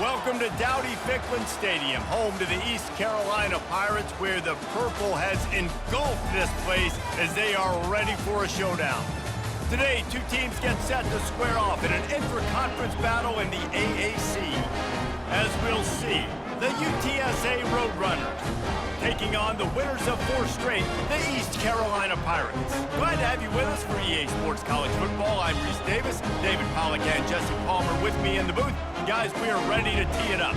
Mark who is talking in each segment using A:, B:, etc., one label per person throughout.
A: Welcome to Dowdy-Ficklin Stadium, home to the East Carolina Pirates, where the purple has engulfed this place as they are ready for a showdown. Today, two teams get set to square off in an intra-conference battle in the AAC. As we'll see, the UTSA Roadrunners taking on the winners of 4 straight, the East Carolina Pirates. Glad to have you with us for EA Sports College Football. I'm Reese Davis, David Pollack and Jesse Palmer with me in the booth. Guys, we are ready to tee it up.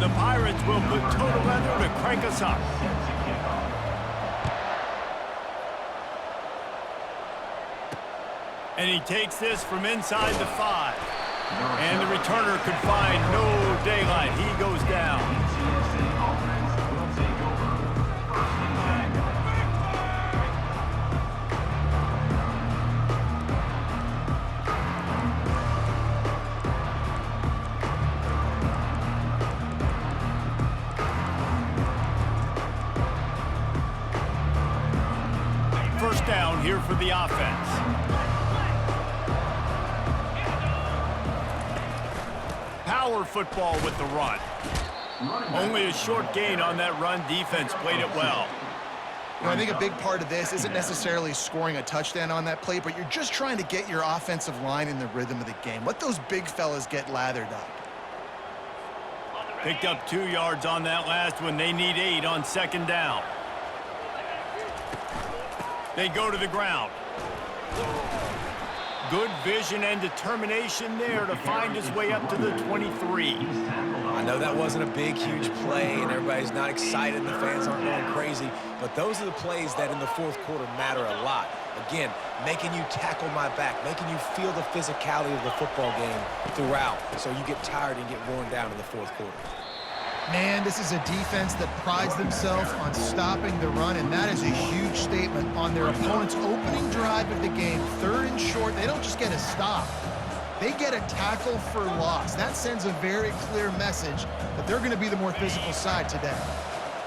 A: The Pirates will put total leather to crank us up. And he takes this from inside the 5. And the returner could find no daylight. He goes down. First down here for the offense. Power football with the run. Only a short gain on that run. Defense played it well.
B: You know, I think a big part of this isn't necessarily scoring a touchdown on that play, but you're just trying to get your offensive line in the rhythm of the game. Let those big fellas get lathered up.
A: Picked up 2 yards on that last one. They need 8 on second down. They go to the ground. Good vision and determination there to find his way up to the 23.
C: I know that wasn't a big, huge play, and everybody's not excited, and the fans aren't going crazy, but those are the plays that in the fourth quarter matter a lot. Again, making you tackle my back, making you feel the physicality of the football game throughout, so you get tired and get worn down in the fourth quarter.
B: Man, this is a defense that prides themselves on stopping the run, and that is a huge statement on their opponent's opening drive of the game. 3rd and short, they don't just get a stop. They get a tackle for loss. That sends a very clear message that they're going to be the more physical side today.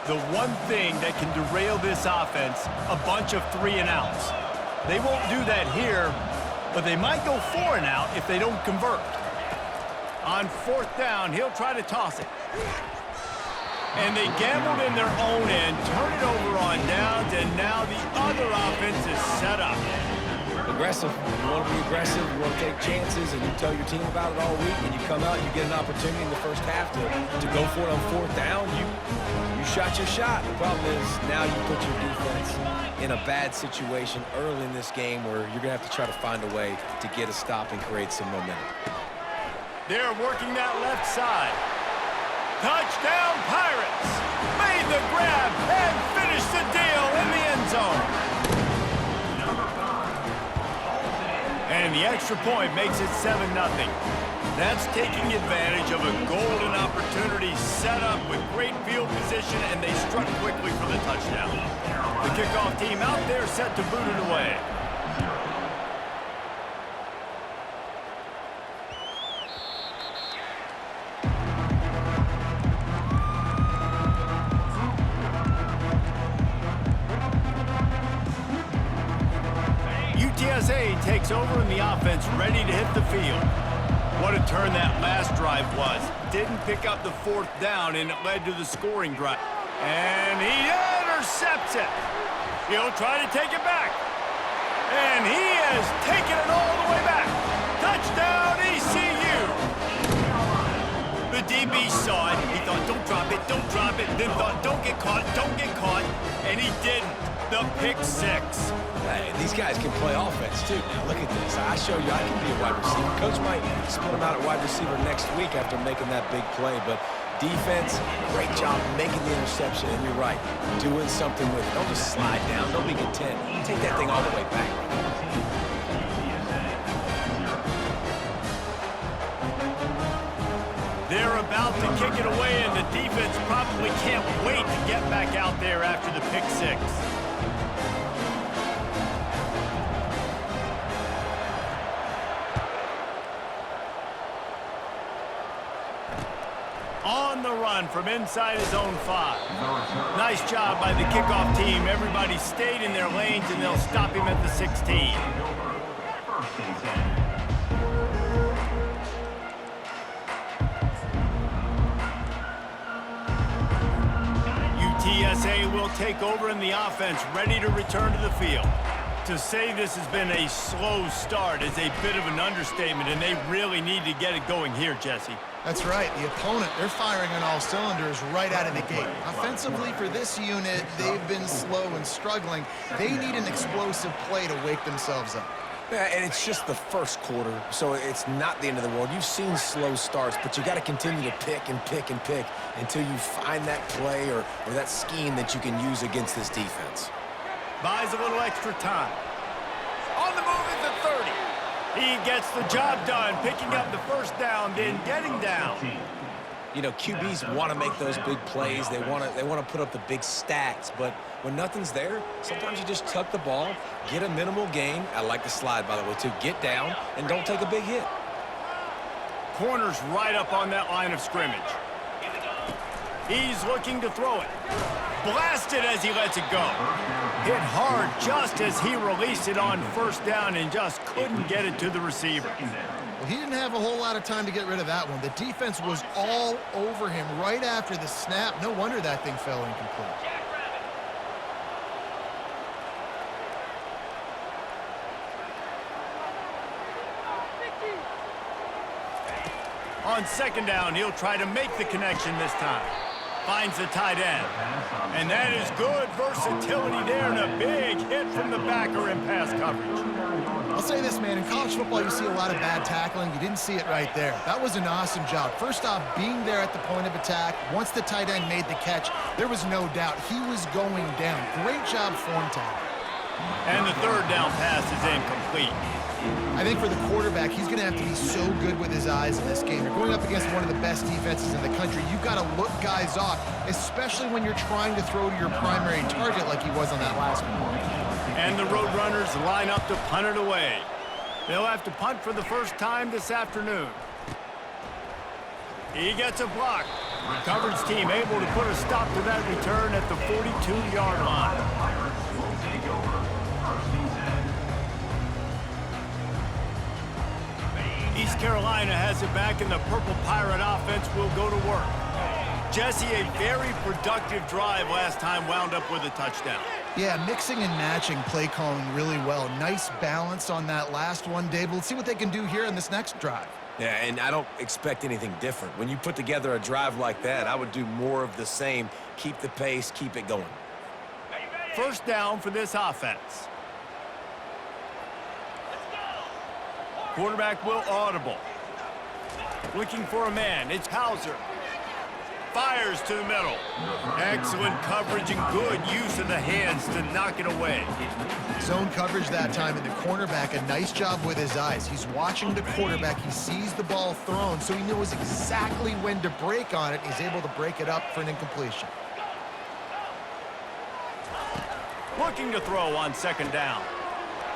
A: The one thing that can derail this offense, a bunch of 3 and outs. They won't do that here, but they might go 4 and out if they don't convert. On 4th down, he'll try to toss it. And they gambled in their own end, turn it over on downs, and now the other offense is set up.
C: Aggressive. You want to be aggressive, you want to take chances, and you tell your team about it all week, and you come out and you get an opportunity in the first half to go for it on 4th down. You shot your shot. The problem is now you put your defense in a bad situation early in this game where you're going to have to try to find a way to get a stop and create some momentum.
A: They're working that left side. Touchdown Pirates! Made the grab and finished the deal in the end zone. And the extra point makes it 7-0. That's taking advantage of a golden opportunity set up with great field position, and they struck quickly for the touchdown. The kickoff team out there set to boot it away. UTSA takes over in the offense, ready to hit the field. What a turn that last drive was. Didn't pick up the 4th down, and it led to the scoring drive. And he intercepts it. He'll try to take it back. And he has taken it all the way back. Touchdown, ECU. The DB saw it. He thought, don't drop it, then thought, don't get caught, and he didn't. The pick 6.
C: Hey, these guys can play offense, too. Now, look at this. I show you I can be a wide receiver. Coach might split him out at wide receiver next week after making that big play. But defense, great job making the interception. And you're right, doing something with it. Don't just slide down. Don't be content. Take that thing all the way back.
A: They're about to kick it away, and the defense probably can't wait to get back out there after the pick 6. On the run from inside his own 5. Nice job by the kickoff team. Everybody stayed in their lanes, and they'll stop him at the 16. UTSA will take over in the offense, ready to return to the field. To say this has been a slow start is a bit of an understatement, and they really need to get it going here, Jesse.
B: That's right. The opponent, they're firing on all cylinders right out of the gate. Offensively, for this unit, they've been slow and struggling. They need an explosive play to wake themselves up.
C: Yeah, and it's just the first quarter, so it's not the end of the world. You've seen slow starts, but you got to continue to pick and pick and pick until you find that play or that scheme that you can use against this defense.
A: Buys a little extra time. On the move at the 30. He gets the job done, picking up the first down, then getting down.
C: You know, QBs want to make those big plays. They want to put up the big stats, but when nothing's there, sometimes you just tuck the ball, get a minimal gain. I like the slide, by the way, too. Get down and don't take a big hit.
A: Corner's right up on that line of scrimmage. He's looking to throw it. Blasted as he lets it go. Hit hard just as he released it on first down and just couldn't get it to the receiver.
B: Well, he didn't have a whole lot of time to get rid of that one. The defense was all over him right after the snap. No wonder that thing fell incomplete.
A: On second down, he'll try to make the connection this time. Finds the tight end. And that is good versatility there and a big hit from the backer in pass coverage.
B: I'll say this, man. In college football, you see a lot of bad tackling. You didn't see it right there. That was an awesome job. First off, being there at the point of attack. Once the tight end made the catch, there was no doubt he was going down. Great job form tackle.
A: And the third down pass is incomplete.
B: I think for the quarterback, he's going to have to be so good with his eyes in this game. You're going up against one of the best defenses in the country. You've got to look guys off, especially when you're trying to throw to your primary target like he was on that last one.
A: And the Roadrunners line up to punt it away. They'll have to punt for the first time this afternoon. He gets a block. Coverage team able to put a stop to that return at the 42-yard line. East Carolina has it back, and the Purple Pirate offense will go to work. Jesse, a very productive drive last time wound up with a touchdown.
B: Yeah, mixing and matching play calling really well. Nice balance on that last one, Dave. Let's see what they can do here in this next drive.
C: Yeah, and I don't expect anything different. When you put together a drive like that, I would do more of the same. Keep the pace, keep it going.
A: First down for this offense. Quarterback will audible. Looking for a man. It's Hauser. Fires to the middle. Excellent coverage and good use of the hands to knock it away.
B: Zone coverage that time, and the cornerback, a nice job with his eyes. He's watching the quarterback. He sees the ball thrown, so he knows exactly when to break on it. He's able to break it up for an incompletion.
A: Looking to throw on second down.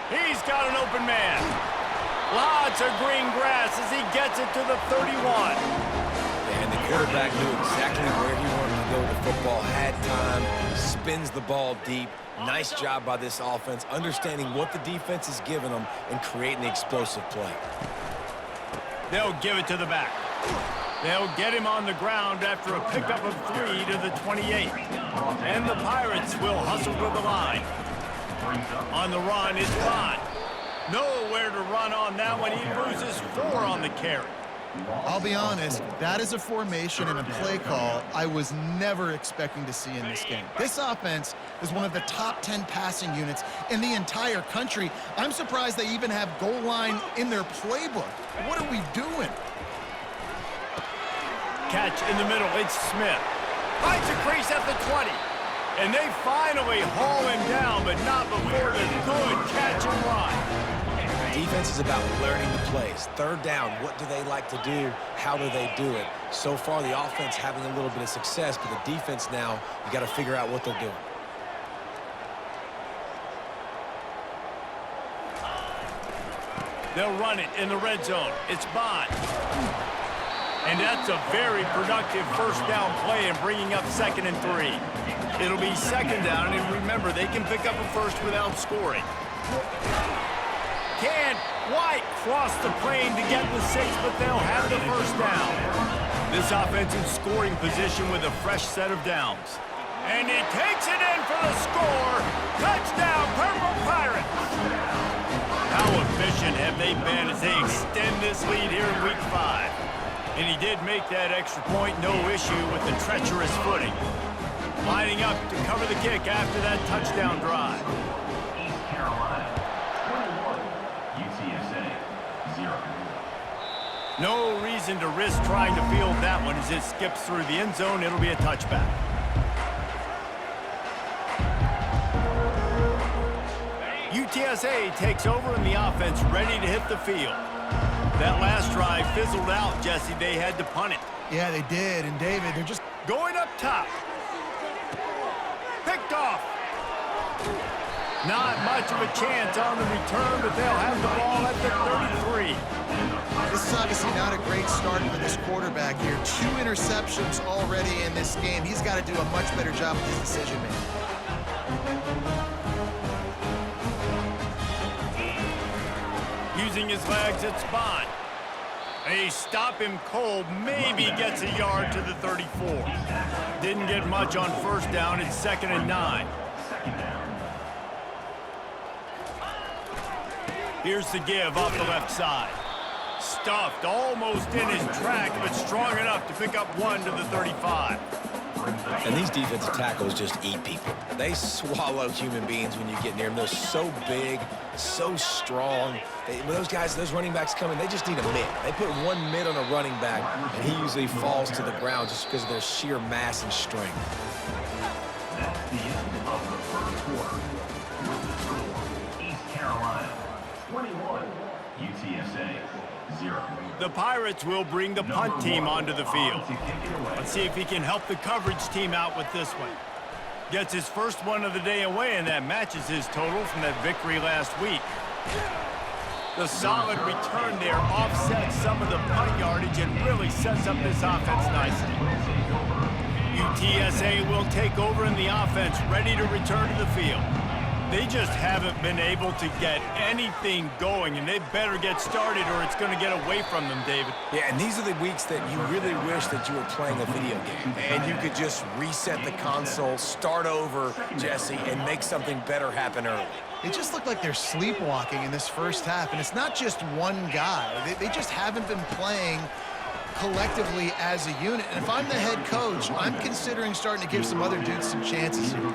A: He's got an open man. Lots of green grass as he gets it to the 31.
C: And the quarterback knew exactly where he wanted to go with the football, had time, spins the ball deep. Nice job by this offense, understanding what the defense is giving them and creating the explosive play.
A: They'll give it to the back. They'll get him on the ground after a pickup of 3 to the 28. And the Pirates will hustle to the line. On the run is Bond. Nowhere to run on that one. He loses 4 on the carry.
B: I'll be honest, that is a formation and a play call I was never expecting to see in this game. This offense is one of the top 10 passing units in the entire country. I'm surprised they even have goal line in their playbook. What are we doing?
A: Catch in the middle. It's Smith. Finds a crease at the 20. And they finally haul him down, but not before the good catch and run.
C: Defense is about learning the plays. Third down, what do they like to do? How do they do it? So far, the offense having a little bit of success, but the defense now, you got to figure out what they're doing. They'll
A: run it in the red zone. It's Bond. And And that's a very productive first down play and bringing up 2nd and 3. It'll be 2nd down, and remember, they can pick up a first without scoring. Can't quite cross the plane to get the 6, but they'll have the first down. This offense in scoring position with a fresh set of downs. And he takes it in for the score. Touchdown, Purple Pirates! How efficient have they been as they extend this lead here in Week 5? And he did make that extra point, no issue with the treacherous footing. Lining up to cover the kick after that touchdown drive.
D: East Carolina, 21. UTSA, 0.
A: No reason to risk trying to field that one as it skips through the end zone. It'll be a touchback. UTSA takes over in the offense, ready to hit the field. That last drive fizzled out, Jesse. They had to punt it.
B: Yeah, they did. And David, they're just
A: going up top. Picked off. Not much of a chance on the return, but they'll have the ball at the 33.
B: This is obviously not a great start for this quarterback here. 2 interceptions already in this game. He's got to do a much better job with his decision-making.
A: Using his legs, it's Bond. They stop him cold, maybe gets a yard to the 34. Didn't get much on first down. It's 2nd and 9. Here's the give off the left side. Stuffed almost in his track, but strong enough to pick up 1 to the 35.
C: And these defensive tackles just eat people. They swallow human beings when you get near them. They're so big, so strong. When those guys, those running backs come in, they just need a mid. They put 1 mid on a running back, and he usually falls to the ground just because of their sheer mass and strength.
D: That's the end of the first quarter. With the score, East Carolina, 21. UTSA, 0.
A: The Pirates will bring the punt team onto the field. Let's see if he can help the coverage team out with this one. Gets his first one of the day away, and that matches his total from that victory last week. The solid return there offsets some of the punt yardage and really sets up this offense nicely. UTSA will take over in the offense, ready to return to the field. They just haven't been able to get anything going, and they better get started or it's going to get away from them, David.
C: Yeah, and these are the weeks that you really wish that you were playing a video game and you could just reset the console, start over, Jesse, and make something better happen early.
B: They just look like they're sleepwalking in this first half, and it's not just one guy. They just haven't been playing collectively as a unit. And if I'm the head coach, I'm considering starting to give some other dudes some chances here.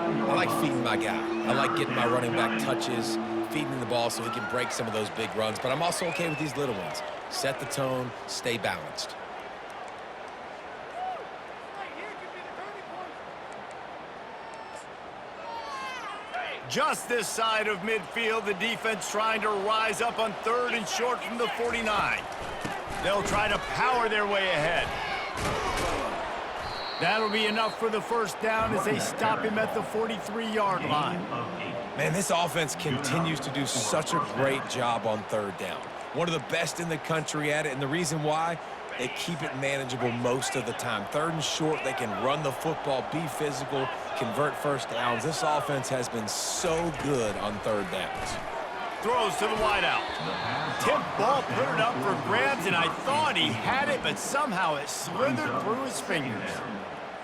C: I like feeding my guy. I like getting my running back touches, feeding him the ball so he can break some of those big runs. But I'm also okay with these little ones. Set the tone, stay balanced.
A: Just this side of midfield, the defense trying to rise up on 3rd and short from the 49. They'll try to power their way ahead. That'll be enough for the first down as they stop him at the 43-yard line.
C: Man, this offense continues to do such a great job on 3rd down. One of the best in the country at it, and the reason why, they keep it manageable most of the time. 3rd and short, they can run the football, be physical, convert first downs. This offense has been so good on 3rd downs.
A: Throws to the wideout. Tip ball, put it up for grabs, and I thought he had it, but somehow it slithered through his fingers.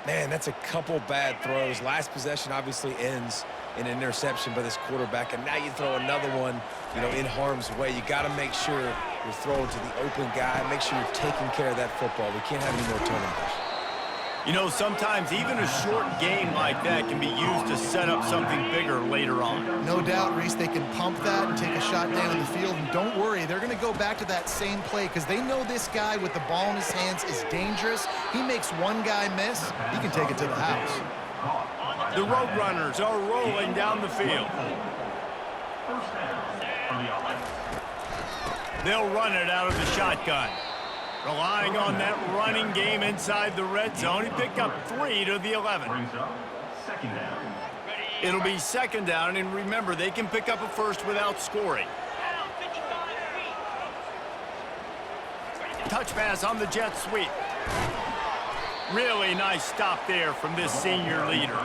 C: Man, that's a couple bad throws. Last possession obviously ends in an interception by this quarterback, and now you throw another one, in harm's way. You got to make sure you're throwing to the open guy. Make sure you're taking care of that football. We can't have any more turnovers.
A: Sometimes even a short game like that can be used to set up something bigger later on.
B: No doubt, Reese, they can pump that and take a shot down the field. And don't worry, they're going to go back to that same play because they know this guy with the ball in his hands is dangerous. He makes one guy miss, he can take it to the house.
A: The Roadrunners are rolling down the field. They'll run it out of the shotgun. Relying on that running game inside the red zone. He picked up 3 to the 11. It'll be 2nd down, and remember, they can pick up a first without scoring. touch pass on the jet sweep. Really nice stop there from this senior leader.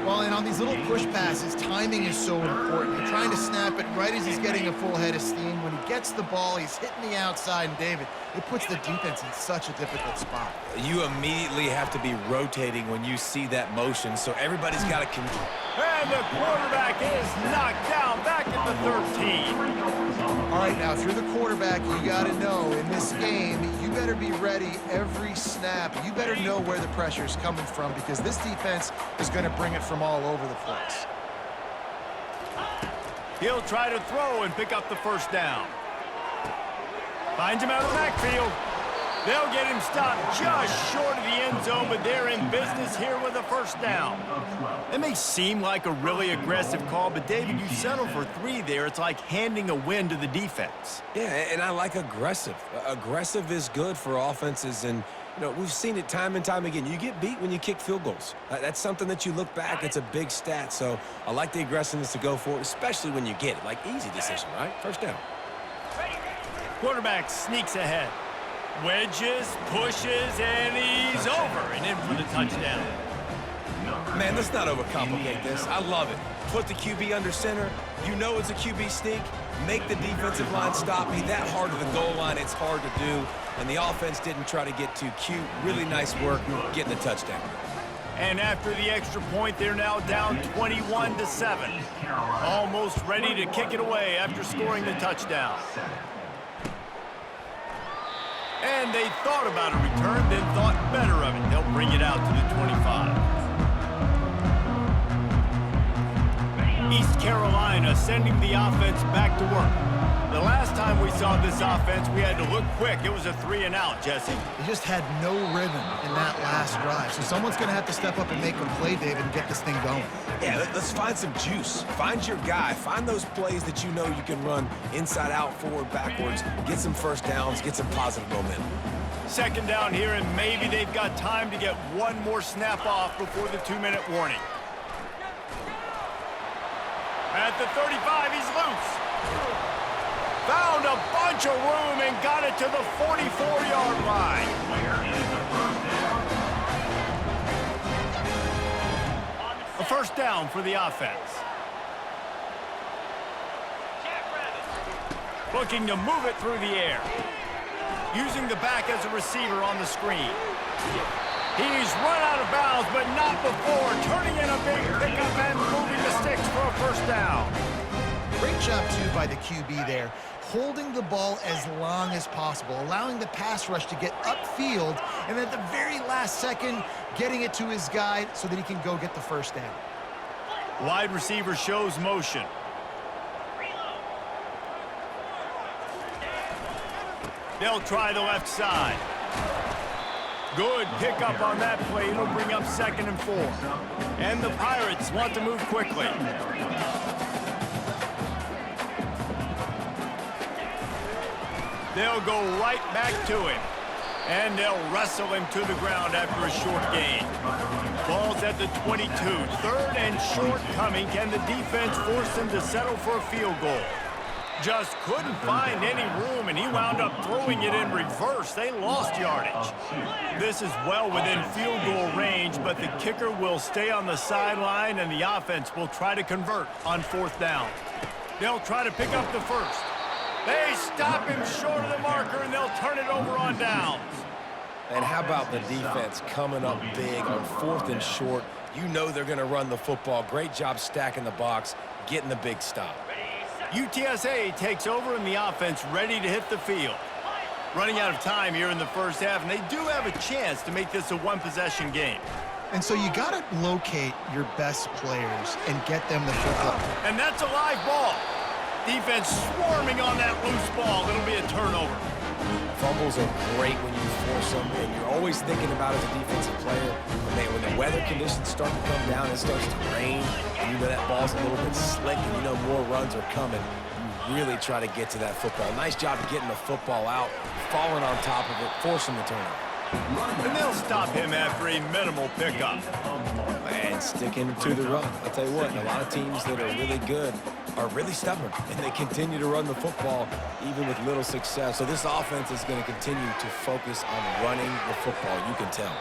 B: Well, and on these little push passes, timing is so important. You're trying to snap it right as he's getting a full head of steam. When he gets the ball, he's hitting the outside, and David, it puts the defense in such a difficult spot.
C: You immediately have to be rotating when you see that motion, so everybody's got to...
A: And the quarterback is knocked down back at the 13.
B: All right, now, if you're the quarterback, you got to know in this game, you better be ready every snap. You better know where the pressure is coming from because this defense is going to bring it from all over the place.
A: He'll try to throw and pick up the first down. Finds him out of the backfield. They'll get him stopped just short of the end zone, but they're in business here with a first down. It may seem like a really aggressive call, but David, you settle for 3 there. It's like handing a win to the defense.
C: Yeah, and I like aggressive. Aggressive is good for offenses, and you know, we've seen it time and time again. You get beat when you kick field goals. That's something that you look back, it's a big stat. So I like the aggressiveness to go for it, especially when you get it. Like, easy decision, right? First down.
A: Quarterback sneaks ahead. Wedges, pushes, and he's over and in for the touchdown.
C: Man, let's not overcomplicate this. I love it. Put the QB under center. You know it's a QB sneak. Make the defensive line stop. Me that hard to the goal line, it's hard to do. And the offense didn't try to get too cute. Really nice work getting the touchdown.
A: And after the extra point, they're now down 21-7. Almost ready to kick it away after scoring the touchdown. And they thought about a return, then thought better of it. They'll bring it out to the 25. East Carolina sending the offense back to work. The last time we saw this offense, we had to look quick. It was a 3-and-out, Jesse.
B: They just had no rhythm in that last drive. So someone's going to have to step up and make a play, David, and get this thing going.
C: Yeah, let's find some juice. Find your guy. Find those plays that you know you can run inside out, forward, backwards. Get some first downs. Get some positive momentum.
A: Second down here, and maybe they've got time to get one more snap off before the 2-minute warning. At the 35, he's loose. Found a bunch of room and got it to the 44-yard line. A first down for the offense. Looking to move it through the air. Using the back as a receiver on the screen. He's run out of bounds, but not before. Turning in a big pickup and moving the sticks for a first down.
B: Great job, too, by the QB there. Holding the ball as long as possible, allowing the pass rush to get upfield, and at the very last second, getting it to his guy so that he can go get the first down.
A: Wide receiver shows motion. They'll try the left side. Good pickup on that play. It'll bring up 2nd and 4. And the Pirates want to move quickly. They'll go right back to him. And they'll wrestle him to the ground after a short gain. Ball's at the 22. 3rd and short coming. Can the defense force him to settle for a field goal? Just couldn't find any room, and he wound up throwing it in reverse. They lost yardage. This is well within field goal range, but the kicker will stay on the sideline, and the offense will try to convert on 4th down. They'll try to pick up the first. They stop him short of the marker, and they'll turn it over on downs.
C: And how about the defense coming up big on 4th and short? You know they're going to run the football. Great job stacking the box, getting the big stop.
A: UTSA takes over, and the offense ready to hit the field. Running out of time here in the first half, and they do have a chance to make this a one-possession game.
B: And so you got to locate your best players and get them the football.
A: And that's a live ball. Defense swarming on that loose ball. It'll be a turnover.
C: Fumbles are great when you force them, and you're always thinking about it as a defensive player. When the weather conditions start to come down, it starts to rain, and you know that ball's a little bit slick, and you know more runs are coming. You really try to get to that football. Nice job getting the football out, falling on top of it, forcing the turnover.
A: And they'll stop him after a minimal pickup.
C: And sticking to the run. I'll tell you what, a lot of teams that are really good are really stubborn, and they continue to run the football even with little success. So this offense is going to continue to focus on running the football, you can tell.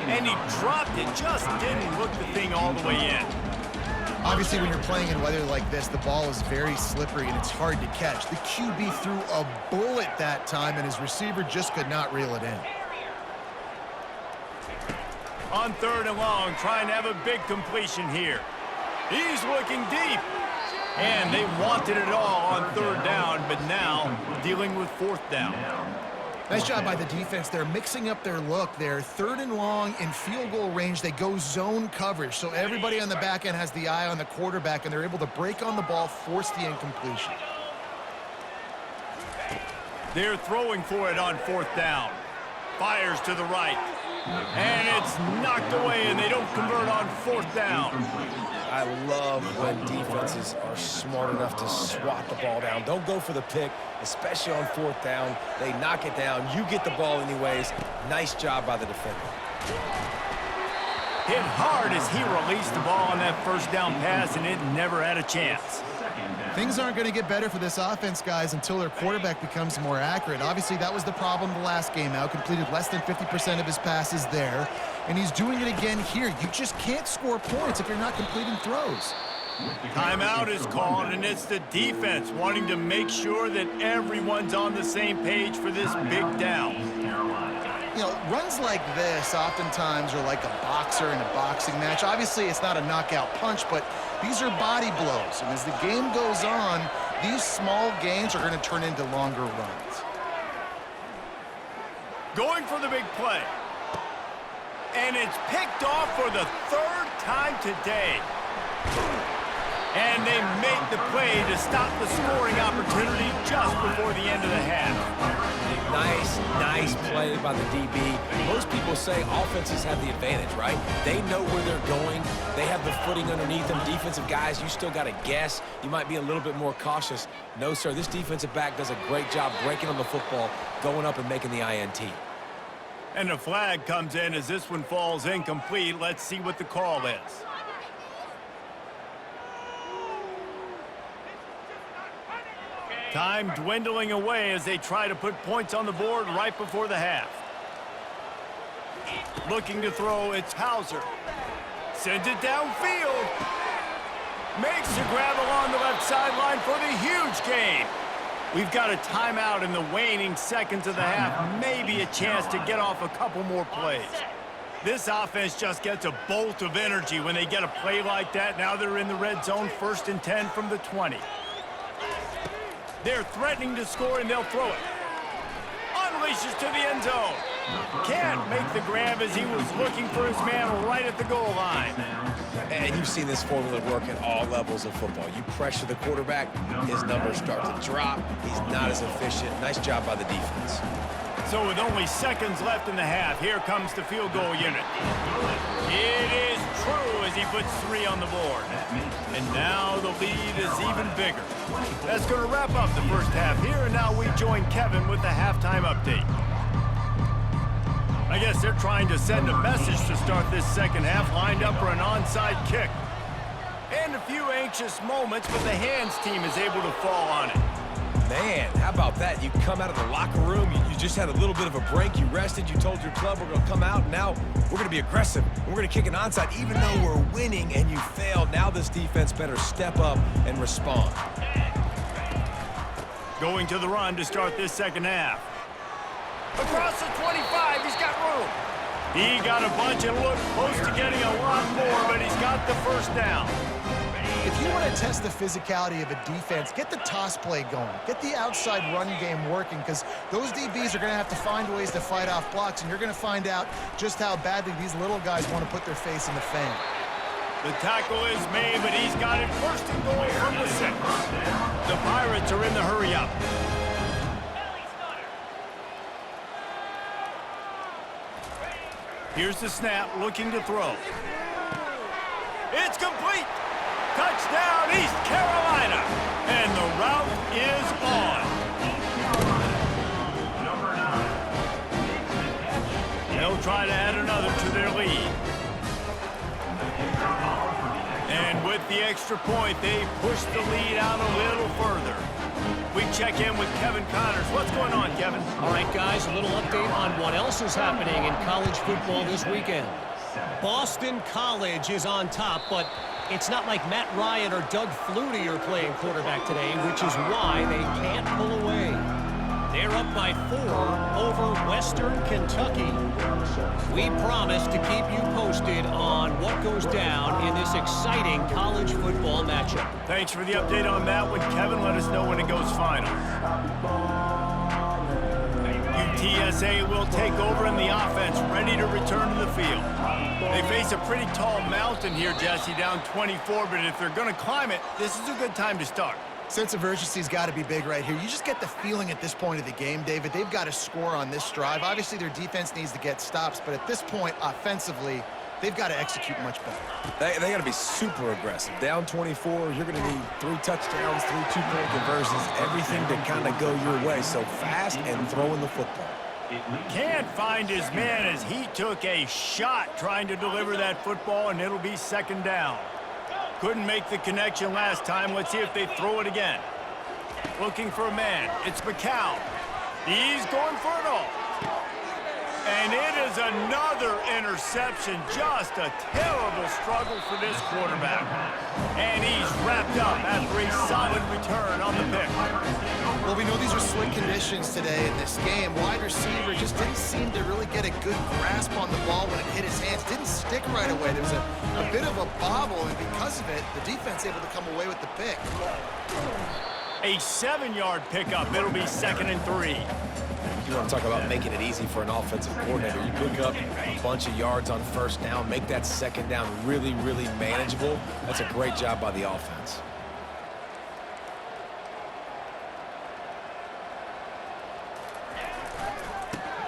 A: And he dropped it, just didn't look the thing all the way in.
B: Obviously, when you're playing in weather like this, the ball is very slippery and it's hard to catch. The QB threw a bullet that time, and his receiver just could not reel it in.
A: On 3rd and long, trying to have a big completion here. He's looking deep. And they wanted it all on 3rd down, but now dealing with 4th down.
B: Nice job by the defense. They're mixing up their look. They're 3rd and long in field goal range. They go zone coverage, so everybody on the back end has the eye on the quarterback, and they're able to break on the ball, force the incompletion.
A: They're throwing for it on 4th down. Fires to the right. And it's knocked away, and they don't convert on 4th down.
C: I love when defenses are smart enough to swat the ball down. Don't go for the pick, especially on 4th down. They knock it down. You get the ball anyways. Nice job by the defender.
A: Hit hard as he released the ball on that 1st down pass, and it never had a chance.
B: Things aren't going to get better for this offense, guys, until their quarterback becomes more accurate. Obviously, that was the problem the last game out. Completed less than 50% of his passes there, and he's doing it again here. You just can't score points if you're not completing throws.
A: Timeout is called, and it's the defense wanting to make sure that everyone's on the same page for this big down.
B: You know, runs like this oftentimes are like a boxer in a boxing match. Obviously, it's not a knockout punch, but these are body blows. And as the game goes on, these small gains are going to turn into longer runs.
A: Going for the big play. And it's picked off for the 3rd time today. And they make the play to stop the scoring opportunity just before the end of the half.
C: Nice play by the DB. Most people say offenses have the advantage, right? They know where they're going. They have the footing underneath them. Defensive guys, you still got to guess. You might be a little bit more cautious. No, sir, this defensive back does a great job breaking on the football, going up and making the INT.
A: And the flag comes in as this one falls incomplete. Let's see what the call is. Time dwindling away as they try to put points on the board right before the half. Looking to throw, it's Hauser. Sends it downfield. Makes the grab along the left sideline for the huge gain. We've got a timeout in the waning seconds of the half. Maybe a chance to get off a couple more plays. This offense just gets a bolt of energy when they get a play like that. Now they're in the red zone, 1st and 10 from the 20. They're threatening to score, and they'll throw it. Unleashes to the end zone. Can't make the grab as he was looking for his man right at the goal line.
C: And you've seen this formula work at all levels of football. You pressure the quarterback, his numbers start to drop. He's not as efficient. Nice job by the defense.
A: So with only seconds left in the half, here comes the field goal unit. It is true as he puts 3 on the board. And now the lead is even bigger. That's going to wrap up the first half here, and now we join Kevin with the halftime update. I guess they're trying to send a message to start this second half, lined up for an onside kick. And a few anxious moments, but the hands team is able to fall on it.
C: Man, how about that? You come out of the locker room, you just had a little bit of a break, you rested, you told your club we're going to come out, and now we're going to be aggressive. We're going to kick an onside even though we're winning and you failed. Now this defense better step up and respond.
A: Going to the run to start this second half. Across the 25, he's got room. He got a bunch and looked close to getting a lot more, but he's got the 1st down.
B: If you want to test the physicality of a defense, get the toss play going. Get the outside run game working, because those DBs are going to have to find ways to fight off blocks, and you're going to find out just how badly these little guys want to put their face in the fan.
A: The tackle is made, but he's got it 1st and goal from the 6. The Pirates are in the hurry-up. Here's the snap, looking to throw. It's complete. Touchdown, East Carolina. And the route is on. They'll try to add another to their lead. And with the extra point, they push the lead out a little further. We check in with Kevin Connors. What's going on, Kevin?
E: All right, guys, a little update on what else is happening in college football this weekend. Boston College is on top, but it's not like Matt Ryan or Doug Flutie are playing quarterback today, which is why they can't pull away. They're up by 4 over Western Kentucky. We promise to keep you posted on what goes down in this exciting college football matchup.
A: Thanks for the update on that one, Kevin. Let us know when it goes final. UTSA will take over in the offense, ready to return to the field. They face a pretty tall mountain here, Jesse, down 24, but if they're going to climb it, this is a good time to start.
B: Sense of urgency's got to be big right here. You just get the feeling at this point of the game, David, they've got to score on this drive. Obviously, their defense needs to get stops, but at this point, offensively, they've got to execute much better.
C: They got to be super aggressive. Down 24, you're going to need 3 touchdowns, 3 two-point conversions, everything to kind of go your way. So fast and throwing the football.
A: Can't find his man as he took a shot trying to deliver that football, and it'll be second down. Couldn't make the connection last time. Let's see if they throw it again. Looking for a man. It's McCown. He's going for it all. And it is another interception. Just a terrible struggle for this quarterback. And he's wrapped up after a solid return on the pick.
B: Well, we know these are slick conditions today in this game. Wide receiver just didn't seem to really get a good grasp on the ball when it hit his hands. Didn't stick right away. There was a bit of a bobble, and because of it, the defense able to come away with the pick.
A: A 7-yard pickup. It'll be 2nd and 3.
C: You want to talk about making it easy for an offensive coordinator. You pick up a bunch of yards on first down, make that second down really, really manageable. That's a great job by the offense.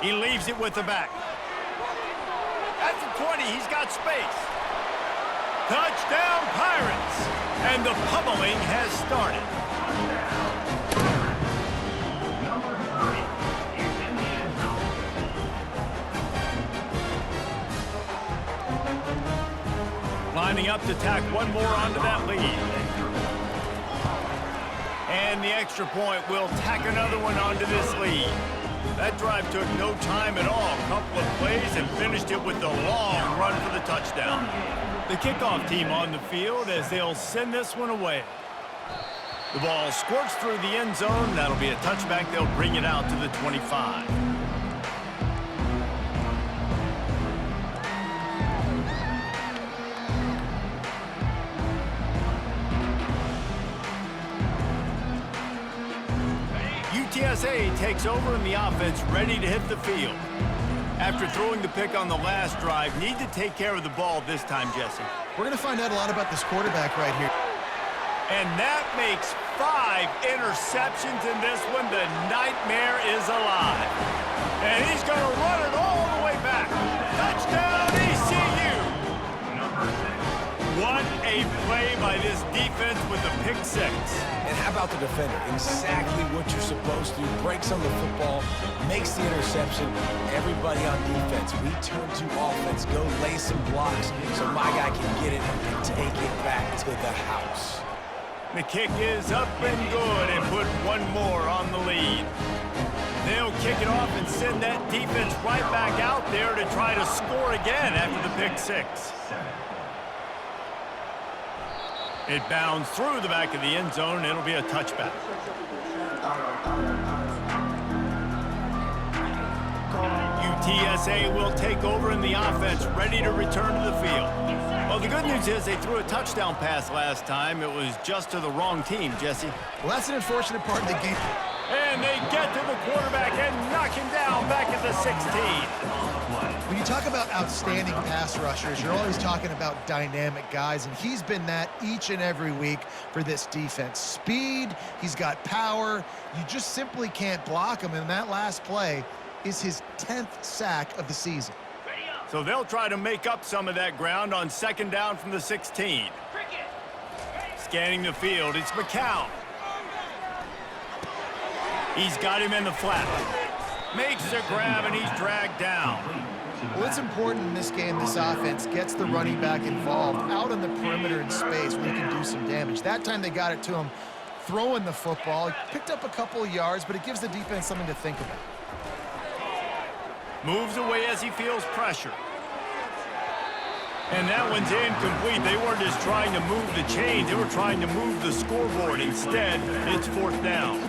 A: He leaves it with the back. At the 20, he's got space. Touchdown, Pirates! And the pummeling has started. Lining up to tack one more onto that lead. And the extra point will tack another one onto this lead. That drive took no time at all. A couple of plays and finished it with the long run for the touchdown. The kickoff team on the field as they'll send this one away. The ball squirts through the end zone. That'll be a touchback. They'll bring it out to the 25. UTSA takes over in the offense, ready to hit the field. After throwing the pick on the last drive, need to take care of the ball this time, Jesse.
B: We're going to find out a lot about this quarterback right here.
A: And that makes 5 interceptions in this one. The nightmare is alive. And he's going to run it all the way back. Touchdown, ECU! What a play by this defense with the pick 6.
C: And how about the defender? Exactly what you're supposed to do. Breaks on the football, makes the interception. Everybody on defense, we turn to offense. Go lay some blocks so my guy can get it and take it back to the house.
A: The kick is up and good and put one more on the lead. They'll kick it off and send that defense right back out there to try to score again after the pick 6. It bounds through the back of the end zone, and it'll be a touchback. UTSA will take over in the offense, ready to return to the field. Well, the good news is they threw a touchdown pass last time. It was just to the wrong team, Jesse.
B: Well, that's an unfortunate part of the game.
A: And they get to the quarterback and knock him down back at the 16.
B: When you talk about outstanding pass rushers, you're always talking about dynamic guys, and he's been that each and every week for this defense. Speed, he's got power. You just simply can't block him, and that last play is his 10th sack of the season.
A: So they'll try to make up some of that ground on second down from the 16. Scanning the field, it's McCown. He's got him in the flat. Makes a grab, and he's dragged down.
B: Well, it's important in this game this offense gets the running back involved out on the perimeter in space where he can do some damage. That time they got it to him throwing the football. He picked up a couple of yards, but it gives the defense something to think about.
A: Moves away as he feels pressure. And that one's incomplete. They weren't just trying to move the chains. They were trying to move the scoreboard. Instead, it's 4th down.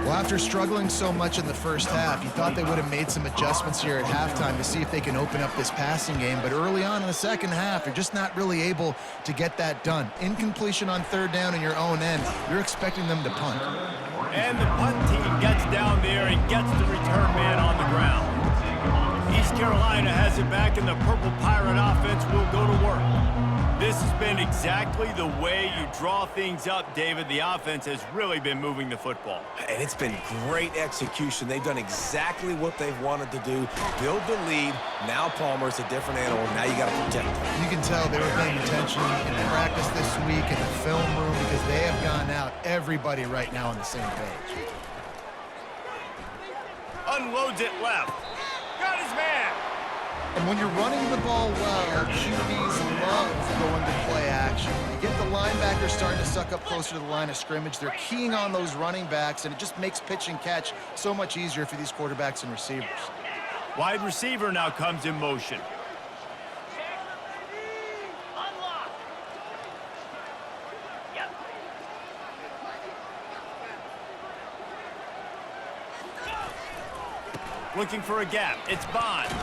B: Well, after struggling so much in the first half, you thought they would have made some adjustments here at halftime to see if they can open up this passing game. But early on in the second half, they're just not really able to get that done. Incompletion on 3rd down in your own end, you're expecting them to punt.
A: And the punt team gets down there and gets the return man on the ground. East Carolina has it back, and the Purple Pirate offense will go to work. This has been exactly the way you draw things up, David. The offense has really been moving the football.
C: And it's been great execution. They've done exactly what they've wanted to do. Build the lead. Now Palmer's a different animal. Now you got to protect him.
B: You can tell they were paying attention in practice this week in the film room because they have gone out, everybody right now on the same page.
A: Unloads it left. Got his man.
B: And when you're running the ball well, QBs love going to play action. You get the linebackers starting to suck up closer to the line of scrimmage. They're keying on those running backs, and it just makes pitch and catch so much easier for these quarterbacks and receivers.
A: Wide receiver now comes in motion. Looking for a gap. It's Bond.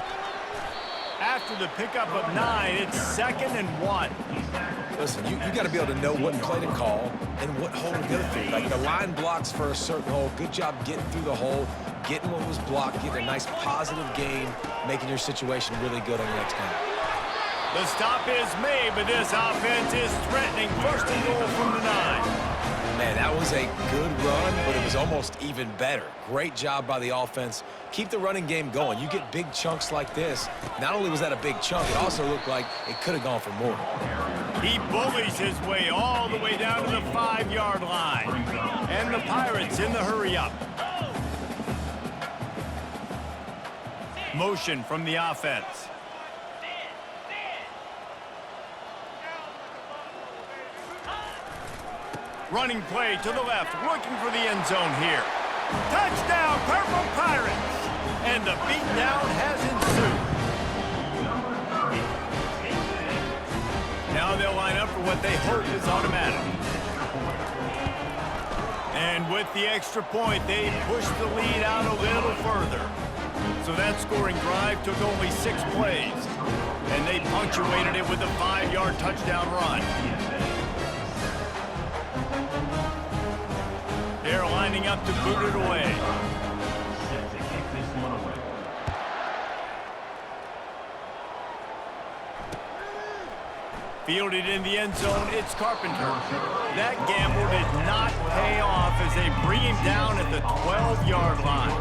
A: After the pickup of 9, it's 2nd and 1.
C: Listen, you got to be able to know what play to call and what hole to go through. Like the line blocks for a certain hole. Good job getting through the hole, getting what was blocked, getting a nice positive gain, making your situation really good on the next time.
A: The stop is made, but this offense is threatening. 1st and goal from the 9.
C: Man, that was a good run, but it was almost even better. Great job by the offense. Keep the running game going. You get big chunks like this. Not only was that a big chunk, it also looked like it could have gone for more.
A: He bullies his way all the way down to the 5-yard line. And the Pirates in the hurry-up. Motion from the offense. Running play to the left, looking for the end zone here. Touchdown, Purple Pirates! And the beatdown has ensued. Now they'll line up for what they hope is automatic. And with the extra point, they push the lead out a little further. So that scoring drive took only 6 plays. And they punctuated it with a 5-yard touchdown run. They're lining up to boot it away.
D: Set to kick this one away.
A: Fielded in the end zone, it's Carpenter. That gamble did not pay off as they bring him down at the 12-yard line.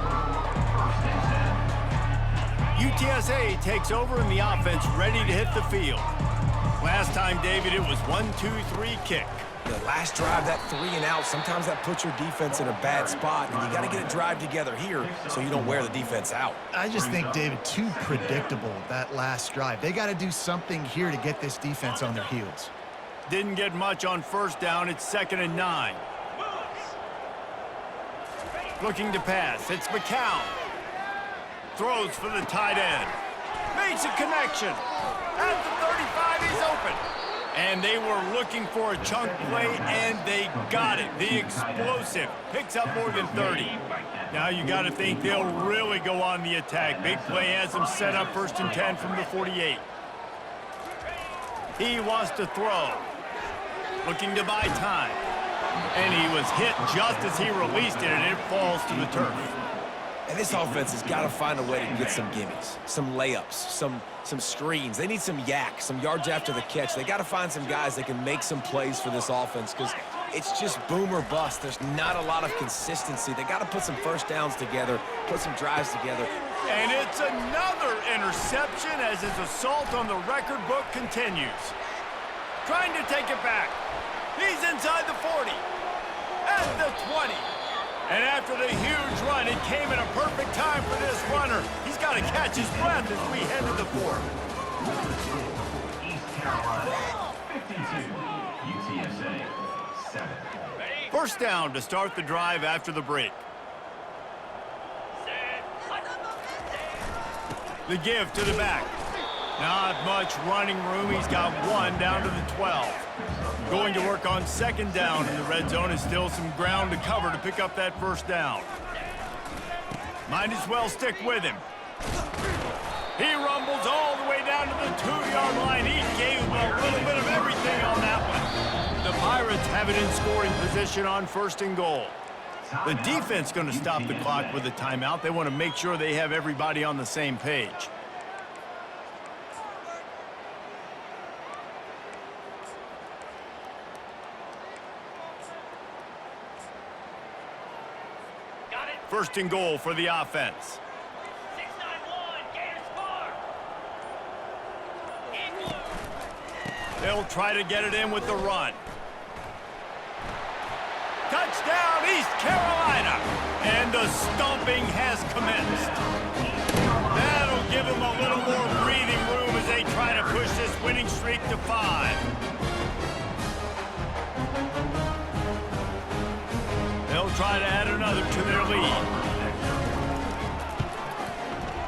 A: UTSA takes over in the offense, ready to hit the field. Last time, David, it was 1-2-3 kick.
C: The last drive, that 3 and out, sometimes that puts your defense in a bad spot, and you got to get a drive together here so you don't wear the defense out.
B: I just think, David, too predictable that last drive. They got to do something here to get this defense on their heels.
A: Didn't get much on 1st down. It's 2nd and 9. Looking to pass. It's McCown. Throws for the tight end. Makes a connection. At the 35, he's open. And they were looking for a chunk play, and they got it. The explosive picks up more than 30. Now you got to think they'll really go on the attack. Big play has them set up 1st and 10 from the 48. He wants to throw. Looking to buy time. And he was hit just as he released it, and it falls to the turf.
C: And this offense has got to find a way to get some gimmies, some layups, some screens. They need some yak, some yards after the catch. They got to find some guys that can make some plays for this offense because it's just boom or bust. There's not a lot of consistency. They got to put some 1st downs together, put some drives together.
A: And it's another interception as his assault on the record book continues. Trying to take it back. He's inside the 40. At the 20. And after the huge run, it came at a perfect time for this runner. He's got to catch his breath as we head to the fourth.
D: East Carolina, 52. UTSA, 7.
A: First down to start the drive after the break. The give to the back. Not much running room. He's got one down to the 12. Going to work on second down in the red zone is still some ground to cover to pick up that first down. Might as well stick with him. He rumbles all the way down to the 2-yard line. He gave him a little bit of everything on that one. The Pirates have it in scoring position on first and goal. The defense going to stop the clock with a timeout. They want to make sure they have everybody on the same page. First and goal for the offense.
F: 6-9-1, Gators score.
A: They'll try to get it in with the run. Touchdown, East Carolina! And the stomping has commenced. That'll give them a little more breathing room as they try to push this winning streak to 5. They'll try to add another to their lead.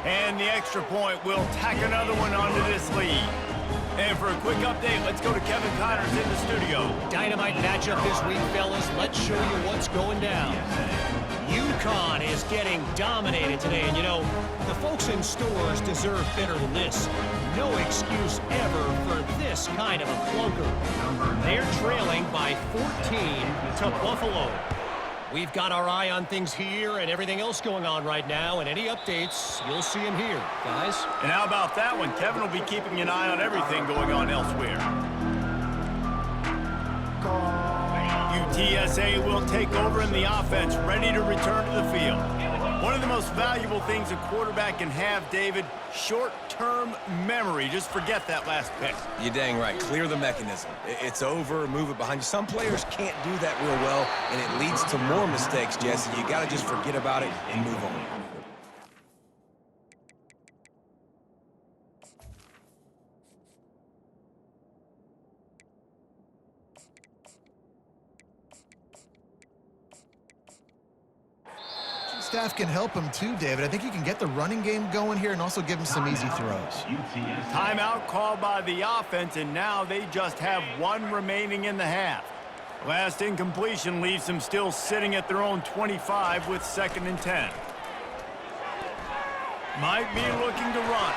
A: And the extra point will tack another one onto this lead. And for a quick update, let's go to Kevin Connors in the studio.
E: Dynamite matchup this week, fellas. Let's show you what's going down. UConn is getting dominated today. And, you know, the folks in stores deserve better than this. No excuse ever for this kind of a clunker. They're trailing by 14 to Buffalo. We've got our eye on things here and everything else going on right now, and any updates, you'll see them here, guys.
A: And how about that one? Kevin will be keeping an eye on everything going on elsewhere. UTSA will take over in the offense, ready to return to the field. One of the most valuable things a quarterback can have, David, short-term memory. Just forget that last pick.
C: You're dang right. Clear the mechanism. It's over, move it behind you. Some players can't do that real well, and it leads to more mistakes, Jesse. You got to just forget about it and move on.
B: Staff can help him too, David. I think he can get the running game going here and also give him some easy throws.
A: Timeout called by the offense, and now they just have one remaining in the half. Last incompletion leaves them still sitting at their own 25 with 2nd and 10. Might be looking to run.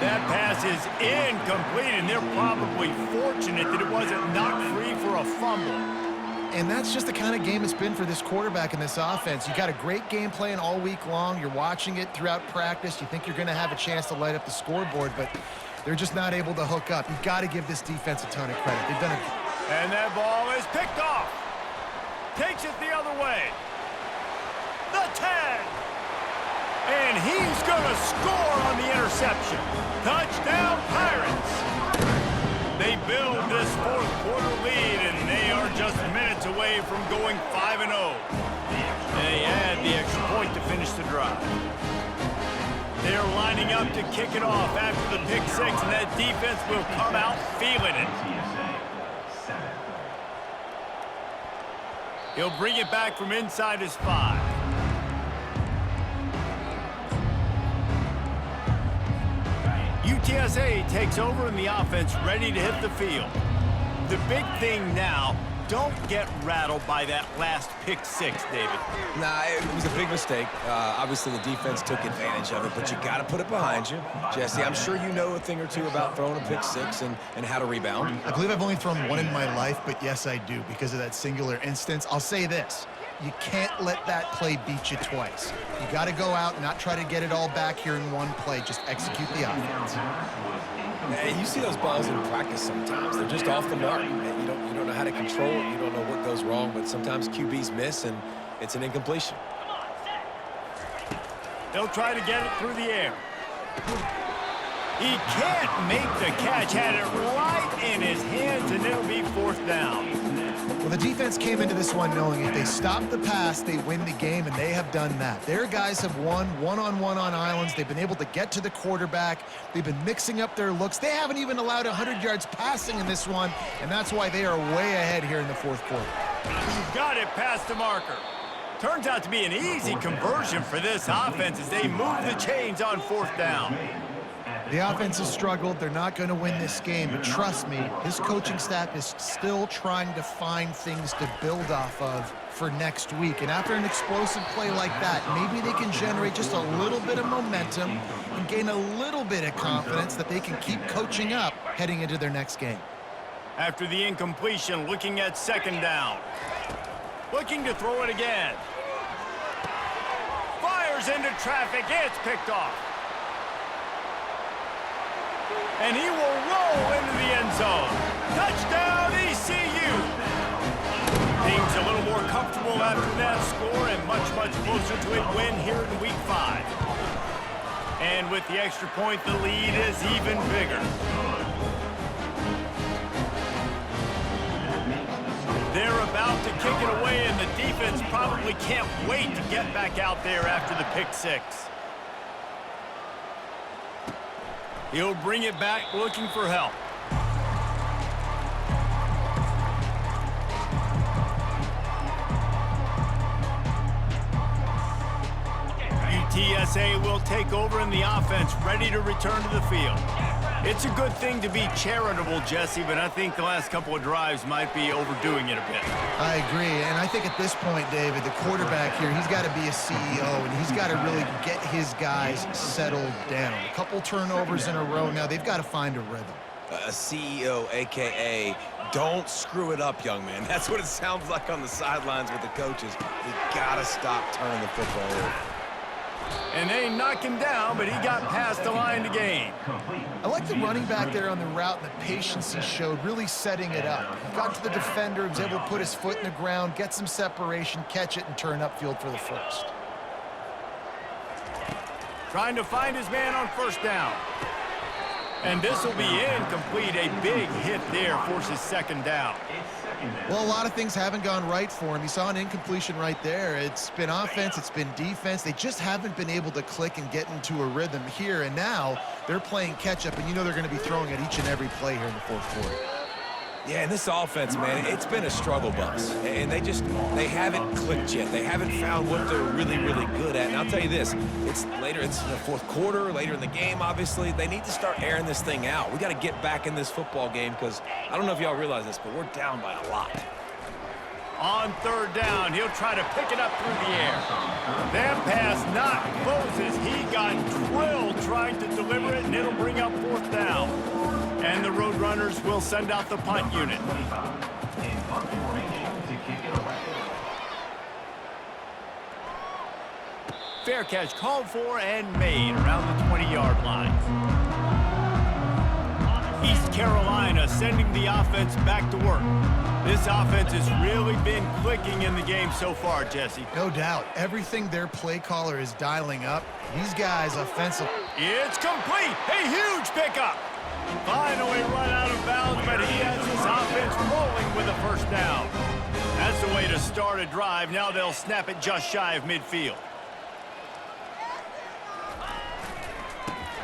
A: That pass is incomplete, and they're probably fortunate that it wasn't knocked free for a fumble.
B: And that's just the kind of game it's been for this quarterback in this offense. You got a great game plan all week long. You're watching it throughout practice. You think you're going to have a chance to light up the scoreboard, but they're just not able to hook up. You've got to give this defense a ton of credit. They've done it.
A: And that ball is picked off. Takes it the other way. The 10. And he's going to score on the interception. Touchdown, Pirates. They build this fourth-quarter lead, and they are just minutes away from going 5-0. They add the extra point to finish the drive. They're lining up to kick it off after the pick 6, and that defense will come out feeling it. He'll bring it back from inside his 5. UTSA takes over in the offense, ready to hit the field. The big thing now, don't get rattled by that last pick 6, David.
C: Nah, it was a big mistake. Obviously, the defense took advantage of it, but you got to put it behind you. Jesse, I'm sure you know a thing or two about throwing a pick 6 and how to rebound.
B: I believe I've only thrown one in my life, but yes, I do because of that singular instance. I'll say this. You can't let that play beat you twice. You got to go out and not try to get it all back here in one play. Just execute the offense.
C: And you see those balls in practice sometimes. They're just off the mark. And you don't know how to control it. You don't know what goes wrong, but sometimes QBs miss, and it's an incompletion.
A: They'll try to get it through the air. He can't make the catch. Had it right in his hands, and it'll be 4th down.
B: Well, the defense came into this one knowing if they stop the pass, they win the game, and they have done that. Their guys have won one-on-one on islands. They've been able to get to the quarterback. They've been mixing up their looks. They haven't even allowed 100 yards passing in this one, and that's why they are way ahead here in the fourth quarter.
A: Got it past the marker. Turns out to be an easy conversion for this offense as they move the chains on fourth down.
B: The offense has struggled. They're not going to win this game, but trust me, his coaching staff is still trying to find things to build off of for next week. And after an explosive play like that, maybe they can generate just a little bit of momentum and gain a little bit of confidence that they can keep coaching up heading into their next game.
A: After the incompletion, looking at second down. Looking to throw it again. Fires into traffic. It's picked off. And he will roll into the end zone. Touchdown, ECU! Team's a little more comfortable after that score and much, much closer to a win here in Week 5. And with the extra point, the lead is even bigger. They're about to kick it away, and the defense probably can't wait to get back out there after the pick six. He'll bring it back looking for help. UTSA will take over in the offense, ready to return to the field. It's a good thing to be charitable, Jesse, but I think the last couple of drives might be overdoing it a bit.
B: I agree, and I think at this point, David, the quarterback here, he's got to be a CEO, and he's got to really get his guys settled down. A couple turnovers in a row now. They've got to find a rhythm.
C: A CEO, a.k.a. don't screw it up, young man. That's what it sounds like on the sidelines with the coaches. You got to stop turning the football over.
A: And they knock him down, but he got past the line to gain.
B: I like the running back there on the route and the patience he showed, really setting it up. He got to the defender, was able to put his foot in the ground, get some separation, catch it, and turn upfield for the first.
A: Trying to find his man on first down. And this will be incomplete. A big hit there forces second down.
B: Well, a lot of things haven't gone right for him. You saw an incompletion right there. It's been offense, it's been defense. They just haven't been able to click and get into a rhythm here. And now they're playing catch-up, and you know they're going to be throwing at each and every play here in the fourth quarter.
C: Yeah, and this offense, man, it's been a struggle bus. And they haven't clicked yet. They haven't found what they're really, really good at. And I'll tell you this, it's in the fourth quarter, later in the game, obviously. They need to start airing this thing out. We got to get back in this football game because I don't know if y'all realize this, but we're down by a lot.
A: On third down, he'll try to pick it up through the air. That pass not closes. He got drilled trying to deliver it, and it'll bring up fourth down. And the Roadrunners will send out the punt unit. Fair catch called for and made around the 20-yard line. East Carolina sending the offense back to work. This offense has really been clicking in the game so far, Jesse.
B: No doubt. Everything their play caller is dialing up. These guys offensive.
A: It's complete. A huge pickup. Finally run out of bounds, but he has his offense rolling with a first down. That's the way to start a drive. Now they'll snap it just shy of midfield.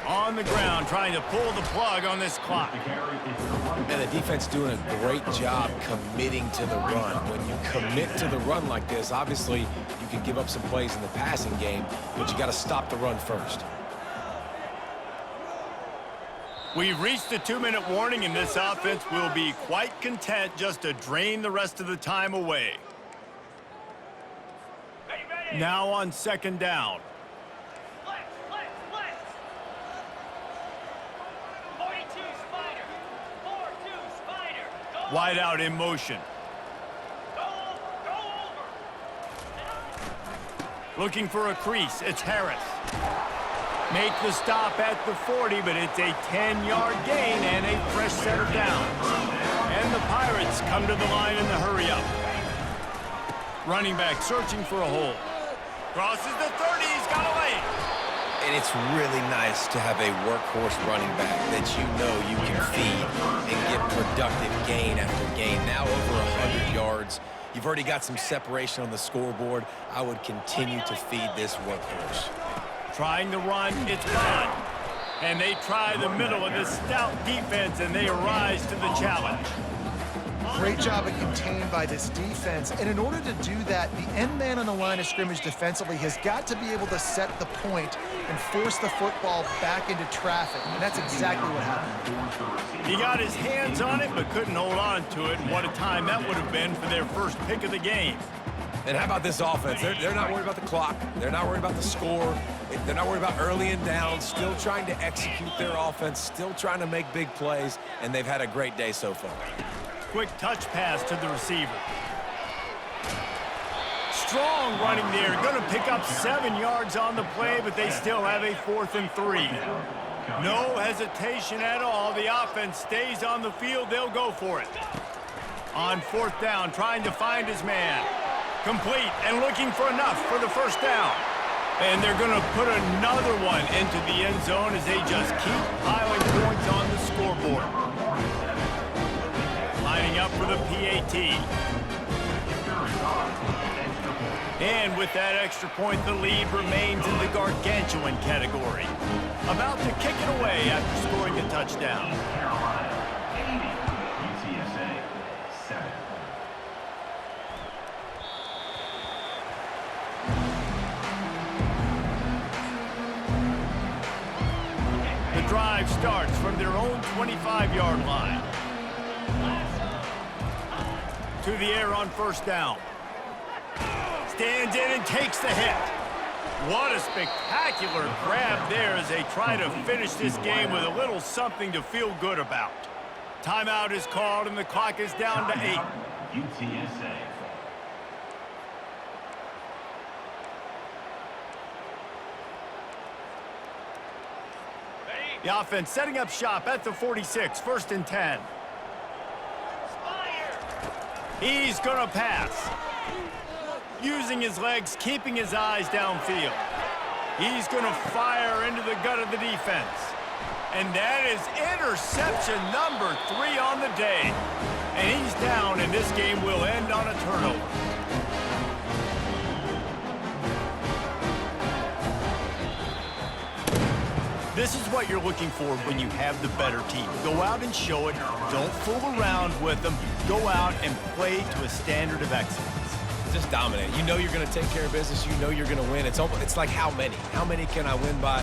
A: On the ground, trying to pull the plug on this clock.
C: And the defense doing a great job committing to the run. When you commit to the run like this, obviously you can give up some plays in the passing game, but you got to stop the run first.
A: We've reached the 2-minute warning, and this offense will be quite content just to drain the rest of the time away. Now on second down.
F: Flex. 42 Spider. 4-2 Spider. Go
A: Wide out in motion.
F: Go over.
A: Looking for a crease. It's Harris. Make the stop at the 40, but it's a 10-yard gain and a fresh set of downs. And the Pirates come to the line in the hurry-up. Running back searching for a hole. Crosses the 30, he's got a lane.
C: And it's really nice to have a workhorse running back that you know you can feed and get productive gain after gain. Now over 100 yards. You've already got some separation on the scoreboard. I would continue to feed this workhorse.
A: Trying to run, it's gone. And they try the middle of this stout defense, and they rise to the challenge.
B: Great job of contained by this defense. And in order to do that, the end man on the line of scrimmage defensively has got to be able to set the point and force the football back into traffic. And that's exactly what happened.
A: He got his hands on it, but couldn't hold on to it. And what a time that would have been for their first pick of the game.
C: And how about this offense? They're not worried about the clock. They're not worried about the score. They're not worried about early and down. Still trying to execute their offense. Still trying to make big plays. And they've had a great day so far.
A: Quick touch pass to the receiver. Strong running there. Going to pick up 7 yards on the play, but they still have a 4th and 3. No hesitation at all. The offense stays on the field. They'll go for it. On 4th down, trying to find his man. Complete and looking for enough for the first down. And they're going to put another one into the end zone as they just keep piling points on the scoreboard. Lining up for the PAT. And with that extra point, the lead remains in the gargantuan category. About to kick it away after scoring a touchdown.
D: UTSA 7.
A: The drive starts from their own 25-yard line. To the air on first down. Stands in and takes the hit. What a spectacular grab there as they try to finish this game with a little something to feel good about. Timeout is called and the clock is down to 8.
D: UTSA.
A: The offense setting up shop at the 46, 1st and 10. He's going to pass. Using his legs, keeping his eyes downfield. He's going to fire into the gut of the defense. And that is interception number 3 on the day. And he's down, and this game will end on a turnover. This is what you're looking for when you have the better team. Go out and show it. Don't fool around with them. Go out and play to a standard of excellence.
C: Just dominate. You know you're going to take care of business. You know you're going to win. It's like how many? How many can I win by?